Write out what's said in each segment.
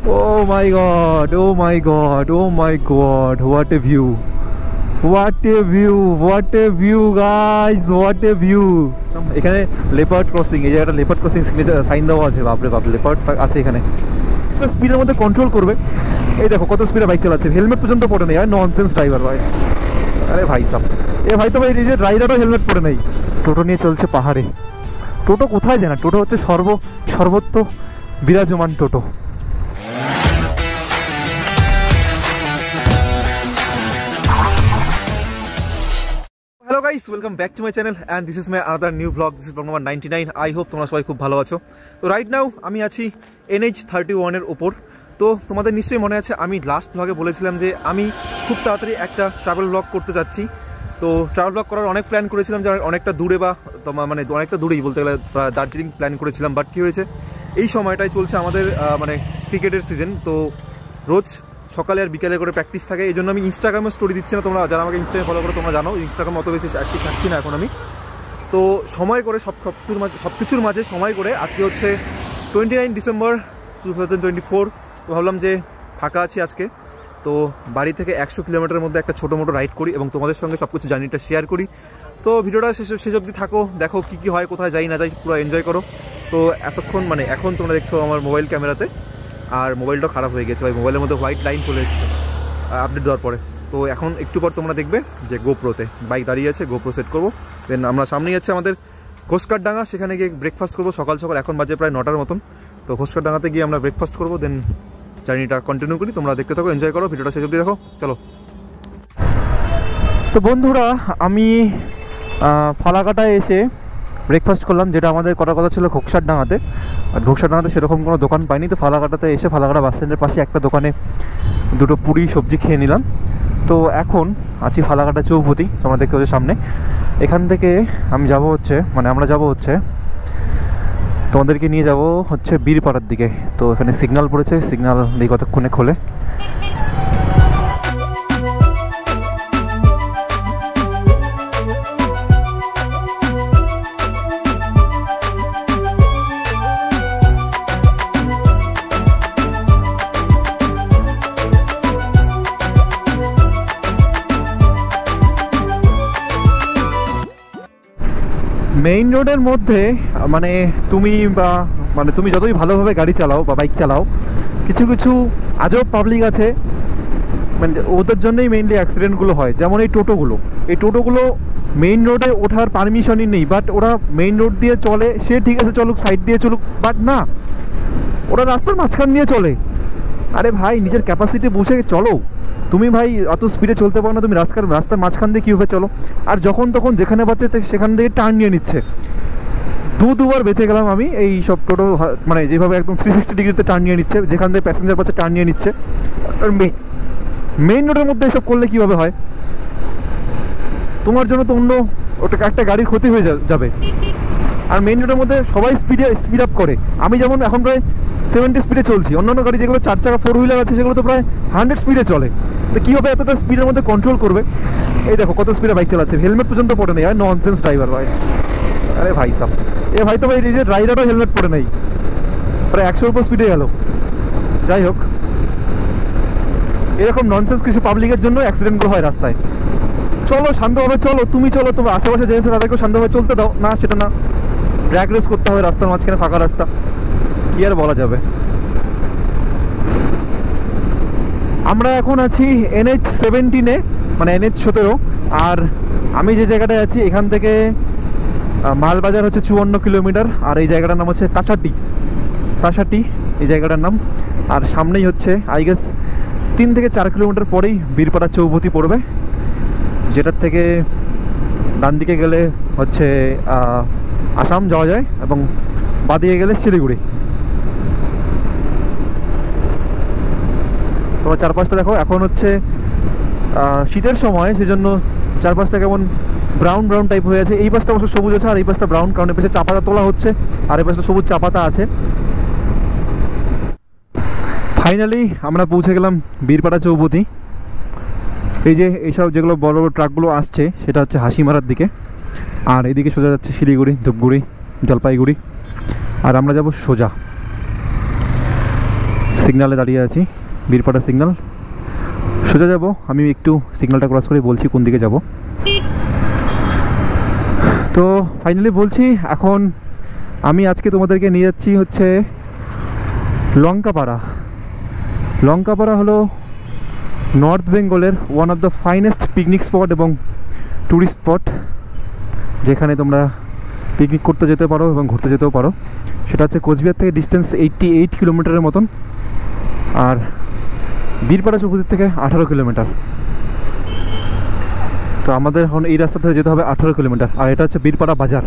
Oh my god, oh my god, oh my god, what a view. What a view, what a view guys, what a view. এখানে leopard crossing, এই জায়গাটা leopard crossing signature sign দেওয়া আছে। বাপরে বাপ, leopard আছে এখানে। স্পিডের মধ্যে কন্ট্রোল করবে। এই দেখো কত স্পিডে বাইক চালাচ্ছে, হেলমেট পর্যন্ত পরে নেই। আর ননসেন্স ড্রাইভার ভাই। আরে ভাই সাব, এ ভাই তো ভাই নিজের রাইডারও হেলমেট পরে নেই। টোটো নিয়ে চলছে পাহাড়ে। টোটো কোথায় যায় না, টোটো হচ্ছে সর্বত্র বিরাজমান টোটো। Hello guys, welcome back to my channel and this is my another new blog. This is blog number 99। I hope তোমরা সবাই খুব ভালো আছো। তো রাইট নাও আমি আছি NH31-এর ওপর। তো তোমাদের নিশ্চয়ই মনে আছে আমি লাস্ট ব্লগে বলেছিলাম যে আমি খুব তাড়াতাড়ি একটা ট্রাভেল ব্লগ করতে যাচ্ছি। তো ট্রাভেল ব্লগ করার অনেক প্ল্যান করেছিলাম, যে অনেকটা দূরে বা মানে অনেকটা দূরেই বলতে গেলে দার্জিলিং প্ল্যান করেছিলাম। বাট কী হয়েছে, এই সময়টাই চলছে আমাদের মানে ক্রিকেটের সিজন। তো রোজ সকালে আর বিকেলে করে প্র্যাকটিস থাকে, এই জন্য আমি ইনস্টাগ্রামে স্টোরি দিচ্ছি না। তোমরা যারা আমাকে ইনস্টাগ্রামে ফলো করো তোমরা জানো ইনস্টাগ্রাম অত বেশি অ্যাক্টিভ থাকছি না এখন আমি। তো সময় করে সব কিছুর মাঝে সময় করে আজকে হচ্ছে 29 ডিসেম্বর 2024। তো ভাবলাম যে ফাঁকা আছি আজকে, তো বাড়ি থেকে 100 কিলোমিটারের মধ্যে একটা ছোটো মোটো রাইড করি এবং তোমাদের সঙ্গে সব কিছু জার্নিটা শেয়ার করি। তো ভিডিওটা শেষ অবধি থাকো, দেখো কী কী হয়, কোথায় যাই না যাই, পুরো এনজয় করো। তো এতক্ষণ মানে এখন তোমরা দেখছো আমার মোবাইল ক্যামেরাতে, আর মোবাইলটা খারাপ হয়ে গেছে ভাই, মোবাইলের মধ্যে হোয়াইট লাইন চলে এসেছে আপডেট দেওয়ার পরে। তো এখন একটু পর তোমরা দেখবে যে গোপ্রোতে বাইক দাঁড়িয়ে আছে, গোপ্রো সেট করবো। দেন আমরা সামনেই আছে আমাদের ঘোষকারডাঙ্গা, সেখানে গিয়ে ব্রেকফাস্ট করবো সকাল সকাল। এখন বাজে প্রায় 9টার মতন। তো ঘোষকারডাঙ্গাতে গিয়ে আমরা ব্রেকফাস্ট করবো, দেন জার্নিটা কন্টিনিউ করি। তোমরা দেখতে থাকো, এনজয় করো, ভিডিওটা শেষ অবধি দেখো, চলো। তো বন্ধুরা, আমি ফালাকাটায় এসে ব্রেকফাস্ট করলাম, যেটা আমাদের করার কথা ছিল ঘোষকারডাঙ্গাতে। আর ঘোষকারডাঙ্গাতে সেরকম কোনো দোকান পাইনি, তো ফালাকাটাতে এসে ফালাকাটা বাস স্ট্যান্ডের পাশে একটা দোকানে দুটো পুরি সবজি খেয়ে নিলাম। তো এখন আছি ফালাকাটা চৌপতি, তোমরা দেখতে পাচ্ছ সামনে। এখান থেকে আমি যাব হচ্ছে মানে আমরা যাব হচ্ছে তোমাদেরকে নিয়ে যাব হচ্ছে বীরপাড়ার দিকে। তো এখানে সিগন্যাল পড়েছে, সিগন্যাল এই কতক্ষণে খোলে। মেইন রোডের মধ্যে মানে তুমি যতই ভালোভাবে গাড়ি চালাও বা বাইক চালাও, কিছু কিছু আজব পাবলিক আছে, মানে ওদের জন্যই মেইনলি অ্যাক্সিডেন্টগুলো হয়। যেমন এই টোটোগুলো মেইন রোডে ওঠার পারমিশনই নেই, বাট ওরা মেইন রোড দিয়ে চলে। সে ঠিক আছে চলুক, সাইড দিয়ে চলুক, বাট না, ওরা রাস্তার মাঝখান দিয়ে চলে। আরে ভাই, নিজের ক্যাপাসিটি বুঝে চলো। তুমি ভাই অত স্পিডে চলতে পারো না, তুমি রাস্তার মাঝখান দিয়ে কীভাবে চলো। আর যখন তখন যেখানে পাচ্ছে সেখান থেকে টার্ন নিয়ে নিচ্ছে। দুবার বেঁচে গেলাম আমি এই সব টোটো, মানে যেভাবে একদম 360 ডিগ্রিতে টার্ন নিয়ে নিচ্ছে, যেখান থেকে প্যাসেঞ্জার পাচ্ছে টার্ন নিয়ে নিচ্ছে। আর মেইন রোডের মধ্যে এসব করলে কীভাবে হয়? তোমার জন্য তো অন্য একটা গাড়ির ক্ষতি হয়ে যাবে। আর মেইন রোডের মধ্যে সবাই স্পিড আপ করে। আমি যেমন এখন প্রায় 70 স্পিডে চলছি, অন্যান্য গাড়ি যেগুলো 4 চাকা 4 হুইলার আছে সেগুলো তো প্রায় 100 স্পিডে চলে। তো কীভাবে এতটা স্পিডের মধ্যে কন্ট্রোল করবে? এই দেখো কত স্পিডে বাইক চালাচ্ছে, হেলমেট পর্যন্ত পরে নেই। আর ননসেন্স ড্রাইভার ভাই। আরে ভাই সাব, এ ভাই তো ভাই নিজের রাইডারও হেলমেট পরে নেই, প্রায় 100-এর উপর স্পিডে গেল। যাই হোক, এরকম ননসেন্স কিছু পাবলিকের জন্য অ্যাক্সিডেন্টগুলো হয় রাস্তায়। চলো শান্তভাবে চলো, তুমি চলো, তোমার আশেপাশে যে আছে তাদেরকেও শান্তভাবে চলতে দাও। না, সেটা না, ড্র্যাগ রেস করতে হবে রাস্তার মাঝখানে, ফাঁকা রাস্তা, কি আর বলা যাবে। আমরা এখন আছি NH17-এ, মানে NH17। আর আমি যে জায়গাটায় আছি এখান থেকে মালবাজার হচ্ছে 54 কিলোমিটার। আর এই জায়গাটার নাম হচ্ছে তাসাটি এই জায়গাটার নাম। আর সামনেই হচ্ছে আই গেস 3 থেকে 4 কিলোমিটার পরেই বীরপাড়া চৌপতি পড়বে, যেটার থেকে ডান দিকে গেলে হচ্ছে আসাম যাওয়া যায় এবং বাদিকে গেলে শিলিগুড়ি। তোমার চারপাশটা দেখো, এখন হচ্ছে শীতের সময়, সেজন্য চারপাশটা কেমন ব্রাউন টাইপ হয়ে আছে। এই পাশটা অবশ্য সবুজ আছে আর এই পাশটা ব্রাউন, কারণ এই পাশে চা পাতা তোলা হচ্ছে আর এই পাশটা সবুজ চা পাতা আছে। ফাইনালি আমরা পৌঁছে গেলাম বীরপাড়া চৌপতি। এই যে এইসব যেগুলো বড় বড় ট্রাকগুলো আসছে সেটা হচ্ছে হাসিমারার দিকে, আর এদিকে সোজা যাচ্ছে শিলিগুড়ি, ধূপগুড়ি, জলপাইগুড়ি। আর আমরা যাব সোজা সিগনালে দাঁড়িয়ে আছি, বীরপাড়া সিগনাল। সোজা যাব, আমি একটু সিগন্যালটা ক্রস করে বলছি কোন দিকে যাব। তো ফাইনালি বলছি, এখন আমি আজকে তোমাদেরকে নিয়ে যাচ্ছি হচ্ছে লঙ্কাপাড়া। লঙ্কাপাড়া হলো নর্থ বেঙ্গলের one of the finest picnic spot এবং ট্যুরিস্ট স্পট, যেখানে তোমরা পিকনিক করতে যেতে পারো এবং ঘুরতে যেতেও পারো। সেটা হচ্ছে কোচবিহার থেকে ডিস্টেন্স 88 কিলোমিটারের মতন, আর বীরপাড়া চৌপতি থেকে 18 কিলোমিটার। তো আমাদের এখন এই রাস্তা ধরে যেতে হবে 18 কিলোমিটার, আর এটা হচ্ছে বীরপাড়া বাজার।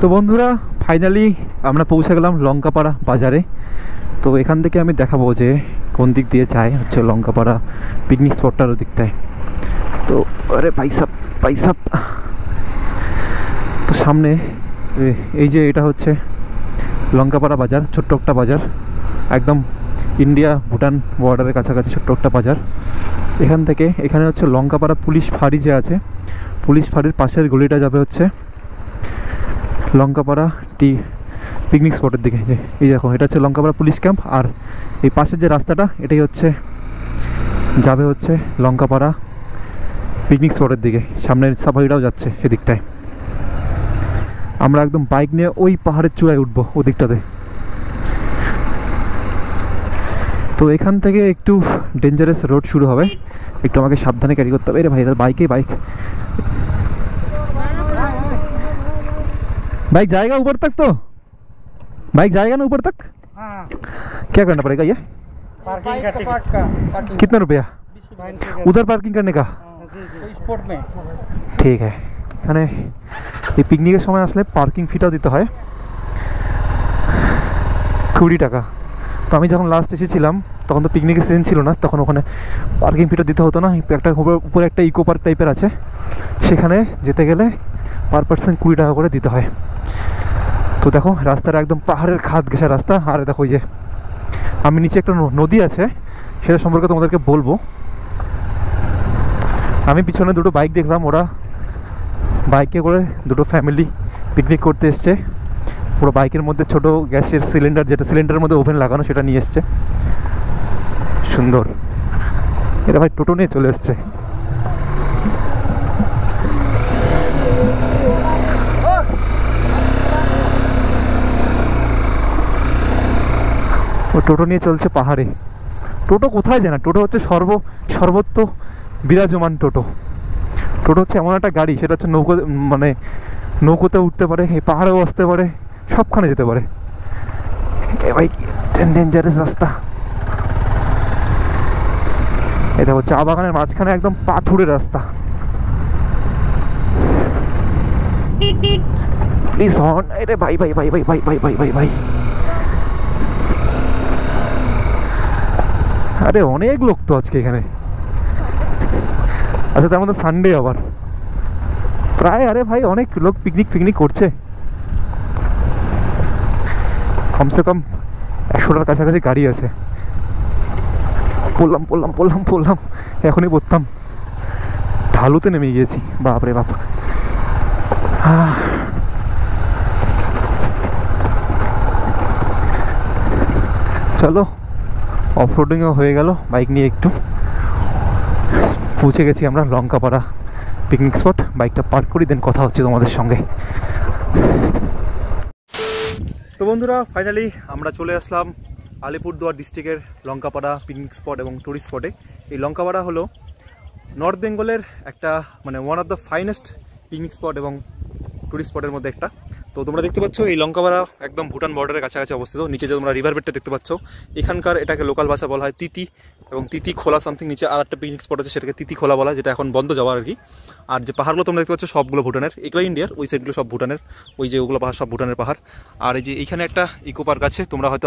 তো বন্ধুরা, ফাইনালি আমরা পৌঁছে গেলাম লঙ্কাপাড়া বাজারে। তো এখান থেকে আমি দেখাবো যে কোন দিক দিয়ে যায় হচ্ছে লঙ্কাপাড়া পিকনিক স্পটটার দিকটায়। তো আরে পাইসাপ তো সামনে এই যে এটা হচ্ছে লঙ্কাপাড়া বাজার, ছোট্ট একটা বাজার, একদম ইন্ডিয়া ভুটান বর্ডারের কাছাকাছি ছোট্ট একটা বাজার। এখান থেকে এখানে হচ্ছে লঙ্কাপাড়া পুলিশ ফাঁড়ি যে আছে, পুলিশ ফাঁড়ির পাশের গলিটা যাবে হচ্ছে লঙ্কাপাড়া পিকনিক স্পটের দিকে। যে এই দেখো, এটা হচ্ছে লঙ্কাপাড়া পুলিশ ক্যাম্প, আর এই পাশের যে রাস্তাটা এটাই হচ্ছে যাবে হচ্ছে লঙ্কাপাড়া পিকনিক স্পটের দিকে। সামনের সাফারিটাও যাচ্ছে সেদিকটায়। আমরা একদম বাইক নিয়ে ওই পাহাড়ের চূড়ায় উঠবো ওদিকটাতে। তো এখান থেকে একটু ডেঞ্জারাস রোড শুরু হবে, একটু আমাকে সাবধানে ক্যারি করতে হবে। রে ভাই, বাইক बाइक जाएगा ऊपर तक? तो बाइक जाएगा ना ऊपर तक? हाँ। क्या करना पड़ेगा ये? पार्किंग का कितना रुपया उधर पार्किंग करने का? स्पॉट में। ठीक है। এখানে এই পিকনিকের সময় আসলে পার্কিং ফিটাও দিতে হয় 20 টাকা। তো আমি যখন লাস্ট এসেছিলাম তখন তো পিকনিকের সিজন ছিল না, তখন ওখানে পার্কিং ফিটা দিতে হতো না। একটা উপরে একটা ইকো পার্ক টাইপের আছে, সেখানে যেতে গেলে পার পার্সন 20 টাকা করে দিতে হয়। তো দেখো রাস্তাটা একদম পাহাড়ের খাদ ঘেঁষা রাস্তা। আর দেখো যে আমি নিচে একটা নদী আছে, সেটা সম্পর্কে তোমাদেরকে বলবো। আমি পিছনে দুটো বাইক দেখলাম, ওরা বাইকে করে দুটো ফ্যামিলি পিকনিক করতে এসছে। পুরো বাইকের মধ্যে ছোট গ্যাসের সিলিন্ডার, যেটা সিলিন্ডারের মধ্যে ওভেন লাগানো, সেটা নিয়ে এসছে। সুন্দর। এরা ভাই টোটো নিয়ে চলে এসছে। ও টোটো নিয়ে চলছে পাহাড়ে। টোটো কোথায় যায় না, টোটো হচ্ছে সর্বত্র বিরাজমান। টোটো হচ্ছে এমন একটা গাড়ি, সেটা হচ্ছে নৌকোতে উঠতে পারে, এই পাহাড়েও আসতে পারে, সবখানে যেতে পারে। এ ভাই ডেঞ্জারাস রাস্তা। এটা হচ্ছে চা বাগানের মাঝখানে একদম পাথুরের রাস্তা। Please horn. আরে ভাই ভাই ভাই ভাই ভাই ভাই ভাই ভাই ভাই আরে অনেক লোক তো আজকে এখানে। আচ্ছা, তার মধ্যে সানডে আবার প্রায়। আরে ভাই অনেক লোক পিকনিক করছে। কমসে কম 100টার কাছাকাছি গাড়ি আছে। পড়লাম এখনই পড়তাম। ঢালুতে নেমে গিয়েছি, বাপরে বাপ। চলো, অফরোডিংও হয়ে গেল বাইক নিয়ে। একটু পৌঁছে গেছি আমরা লঙ্কাপাড়া পিকনিক স্পট। বাইকটা পার্ক করি, দেন কথা হচ্ছে তোমাদের সঙ্গে। তো বন্ধুরা, ফাইনালি আমরা চলে আসলাম আলিপুরদুয়ার ডিস্ট্রিক্টের লঙ্কাপাড়া পিকনিক স্পট এবং টুরিস্ট স্পটে। এই লঙ্কাপাড়া হলো নর্থ বেঙ্গলের একটা one of the finest picnic spot এবং টুরিস্ট স্পটের মধ্যে একটা। তো তোমরা দেখতে পাচ্ছ এই লঙ্কাপাড়া একদম ভুটান বর্ডারের কাছাকাছি অবস্থিত। নিচে যে তোমরা রিভার বেডটা দেখতে পাচ্ছ, এখানকার এটাকে লোকাল ভাষা বলা হয় তিতি, এবং তিতি খোলা সামথিং। নিচে আর একটা পিকনিক স্পট আছে, সেটাকে তিতি খোলা বলা হয়, যেটা এখন বন্ধ যাওয়া আর কি। আর যে পাহাড়গুলো তোমরা দেখতে পাচ্ছ সবগুলো ভুটানের, এগুলো ইন্ডিয়ার, ওই সাইডগুলো সব ভুটানের, ওই যে ওগুলো পাহাড় সব ভুটানের পাহাড়। আর এই যে এইখানে একটা ইকো পার্ক আছে, তোমরা হয়তো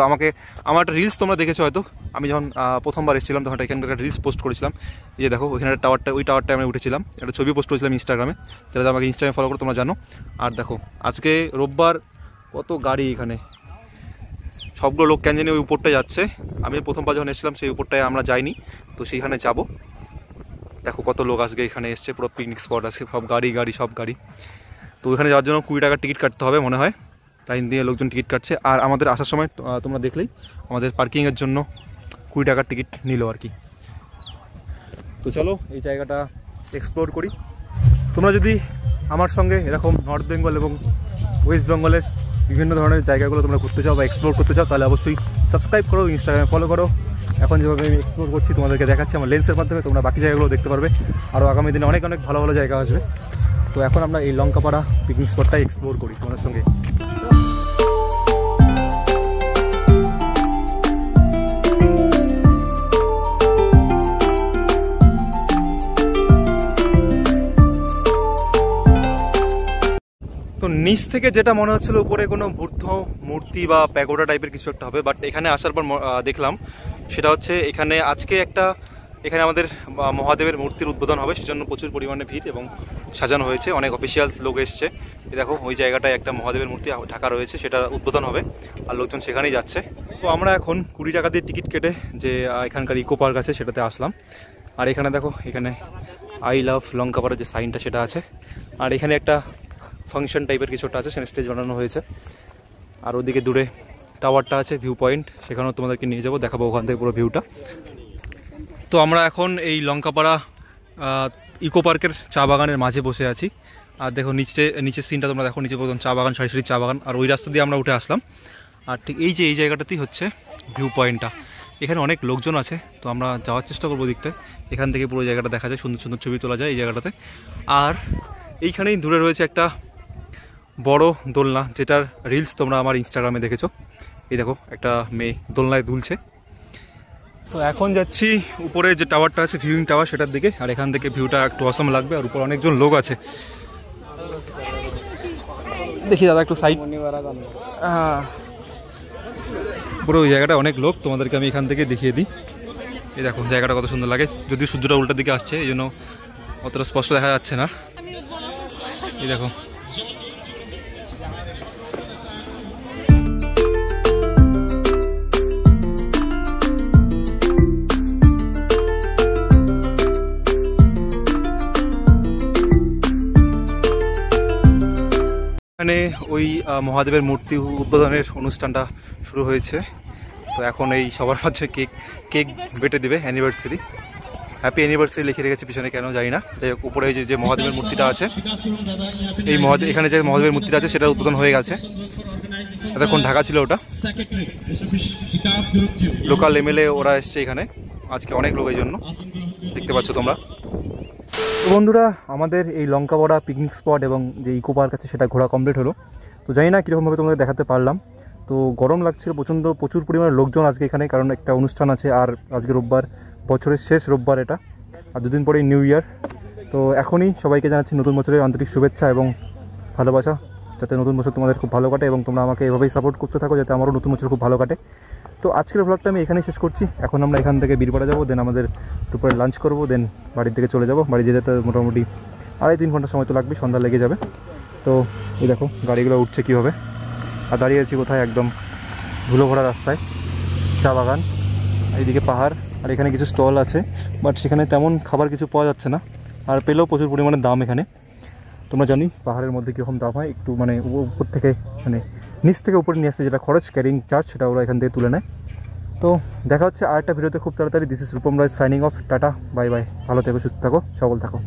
আমার একটা রিলস তোমরা দেখেছো হয়তো, আমি যখন প্রথমবার এসেছিলাম তখন এখানকার একটা রিলস পোস্ট করেছিলাম। এই যে দেখো ওইখানে টাওয়ারটা, ওই টাওয়ারটায় আমি উঠেছিলাম, একটা ছবি পোস্ট করেছিলাম ইনস্টাগ্রামে, যারা আমাকে ইনস্টাগ্রামে ফলো করো তোমরা জানো। আর দেখো আজকে রোববার, কত গাড়ি এখানে, সবগুলো লোক কেন জানি ওই উপরটায় যাচ্ছে। আমি প্রথমবার যখন এসেছিলাম সেই উপরটায় আমরা যাইনি, তো সেইখানে যাব। দেখো কত লোক আজকে এখানে এসছে, পুরো পিকনিক স্পট আছে, সব গাড়ি সব গাড়ি। তো ওইখানে যাওয়ার জন্য 20 টাকার টিকিট কাটতে হবে মনে হয়, লাইন দিয়ে লোকজন টিকিট কাটছে। আর আমাদের আসার সময় তোমরা দেখলেই আমাদের পার্কিংয়ের জন্য 20 টাকার টিকিট নিল আর কি। তো চলো এই জায়গাটা এক্সপ্লোর করি। তোমরা যদি আমার সঙ্গে এরকম নর্থ বেঙ্গল এবং ওয়েস্ট বেঙ্গলের বিভিন্ন ধরনের জায়গাগুলো তোমরা ঘুরতে চাও বা এক্সপ্লোর করতে চাও, তাহলে অবশ্যই সাবস্ক্রাইব করো, ইনস্টাগ্রামে ফলো করো। এখন যেভাবে আমি এক্সপ্লোর করছি তোমাদেরকে দেখাচ্ছি আমার লেন্সের মাধ্যমে, তোমরা বাকি জায়গাগুলো দেখতে পারবে। আরও আগামী দিনে অনেক ভালো ভালো জায়গা আসবে। তো এখন আমরা এই লঙ্কাপাড়া পিকনিক স্পটটাই এক্সপ্লোর করি তোমাদের সঙ্গে। তো নিচ থেকে যেটা মনে হচ্ছিল উপরে কোনো বুদ্ধ মূর্তি বা প্যাগোডা টাইপের কিছু একটা হবে, বাট এখানে আসার পর দেখলাম সেটা হচ্ছে এখানে আমাদের মহাদেবের মূর্তির উদ্বোধন হবে, সেজন্য প্রচুর পরিমাণে ভিড় এবং সাজানো হয়েছে, অনেক অফিসিয়াল লোক এসছে। দেখো ওই জায়গাটায় একটা মহাদেবের মূর্তি ঢাকা রয়েছে, সেটা উদ্বোধন হবে আর লোকজন সেখানেই যাচ্ছে। তো আমরা এখন 20 টাকা দিয়ে টিকিট কেটে যে এখানকার ইকো পার্ক আছে সেটাতে আসলাম। আর এখানে দেখো, এখানে আই লাভ লঙ্কাপাড়ার যে সাইনটা সেটা আছে। আর এখানে একটা ফাংশন টাইপের কিছুটা আছে, সেখানে স্টেজ বানানো হয়েছে। আর ওদিকে দূরে টাওয়ারটা আছে, ভিউ পয়েন্ট, সেখানেও তোমাদেরকে নিয়ে যাবো, দেখাবো ওখান থেকে পুরো ভিউটা। তো আমরা এখন এই লঙ্কাপাড়া ইকো পার্কের চা বাগানের মাঝে বসে আছি। আর দেখো নিচের সিনটা তোমরা দেখো, নিচে প্রথম চা বাগান, সারি সারি চা বাগান, আর ওই রাস্তা দিয়ে আমরা উঠে আসলাম। আর ঠিক এই জায়গাটাতেই হচ্ছে ভিউ পয়েন্টটা। এখানে অনেক লোকজন আছে, তো আমরা যাওয়ার চেষ্টা করবো দিকটায়। এখান থেকে পুরো জায়গাটা দেখা যায়, সুন্দর সুন্দর ছবি তোলা যায় এই জায়গাটাতে। আর এইখানেই দূরে রয়েছে একটা বড় দোলনা, যেটার রিলস তোমরা আমার ইনস্টাগ্রামে দেখেছো। এই দেখো একটা মেয়ে দোলনায় দুলছে। তো এখন যাচ্ছি উপরে যে টাওয়ারটা আছে, ভিউইং টাওয়ার, সেটার দিকে। আর এখান থেকে ভিউটা একটু অসম লাগবে, আর উপর অনেকজন লোক আছে। দেখি দাদা একটু সাইড, পুরো ওই জায়গাটা অনেক লোক, তোমাদেরকে আমি এখান থেকে দেখিয়ে দিই। এই দেখো জায়গাটা কত সুন্দর লাগে, যদি সূর্যটা উল্টার দিকে আসছে এই জন্য অতটা স্পষ্ট দেখা যাচ্ছে না। এই দেখো এখানে ওই মহাদেবের মূর্তি উদ্বোধনের অনুষ্ঠানটা শুরু হয়েছে। তো এখন এই সবার মাঝে কেক বেটে দেবে, অ্যানিভার্সারি, হ্যাপি অ্যানিভার্সারি লিখে রেখেছে পিছনে, কেন জানি না। যাই হোক, উপরে যে মহাদেবের মূর্তিটা আছে, এই এখানে যে মহাদেবের মূর্তিটা আছে সেটা উদ্বোধন হয়ে গেছে। এতক্ষণ ঢাকা ছিল ওটা। লোকাল এমএলএ ওরা এসছে এখানে আজকে, অনেক লোক, এই জন্য দেখতে পাচ্ছ তোমরা। তো বন্ধুরা, আমাদের এই লঙ্কাপাড়া পিকনিক স্পট এবং যে ইকো পার্ক আছে সেটা ঘোরা কমপ্লিট হলো। তো জানি না কীরকমভাবে তোমাদের দেখাতে পারলাম। তো গরম লাগছিল প্রচুর পরিমাণে লোকজন আজকে এখানে, কারণ একটা অনুষ্ঠান আছে। আর আজকে রোববার, বছরের শেষ রোববার এটা, আর দুদিন পরেই নিউ ইয়ার। তো এখনই সবাইকে জানাচ্ছি নতুন বছরের আন্তরিক শুভেচ্ছা এবং ভালোবাসা, যাতে নতুন বছর তোমাদের খুব ভালো কাটে এবং তোমরা আমাকে এভাবেই সাপোর্ট করতে থাকো, যাতে আমারও নতুন বছর খুব ভালো কাটে। তো আজকের ব্লগটা আমি এখানেই শেষ করছি। এখন আমরা এখান থেকে বীরপাড়া যাবো, দেন আমাদের দুপুরে লাঞ্চ করবো, দেন বাড়ির দিকে চলে যাবো। বাড়ি যেতে মোটামুটি 2.5-3 ঘন্টা সময় তো লাগবে, সন্ধ্যা লেগে যাবে। তো এই দেখো গাড়িগুলো উঠছে কীভাবে, আর দাঁড়িয়ে আছি কোথায়, একদম ধুলো ভরা রাস্তায়, চা বাগান, এইদিকে পাহাড়। আর এখানে কিছু স্টল আছে, বাট সেখানে তেমন খাবার কিছু পাওয়া যাচ্ছে না, আর পেলেও প্রচুর পরিমাণে দাম এখানে। তোমরা জানি পাহাড়ের মধ্যে কীরকম দাম হয়, একটু মানে উপর থেকে মানে নিচ থেকে উপরে নিয়ে আসতে যেটা খরচ, ক্যারিং চার্জ, সেটা ওরা এখান থেকে তুলে নেয়। তো দেখা হচ্ছে আরেকটা ভিডিওতে খুব তাড়াতাড়ি। This is Rupam Roy signing off, tata, bye bye, ভালো থেকো, সুস্থ থাকো, সবল থাকো।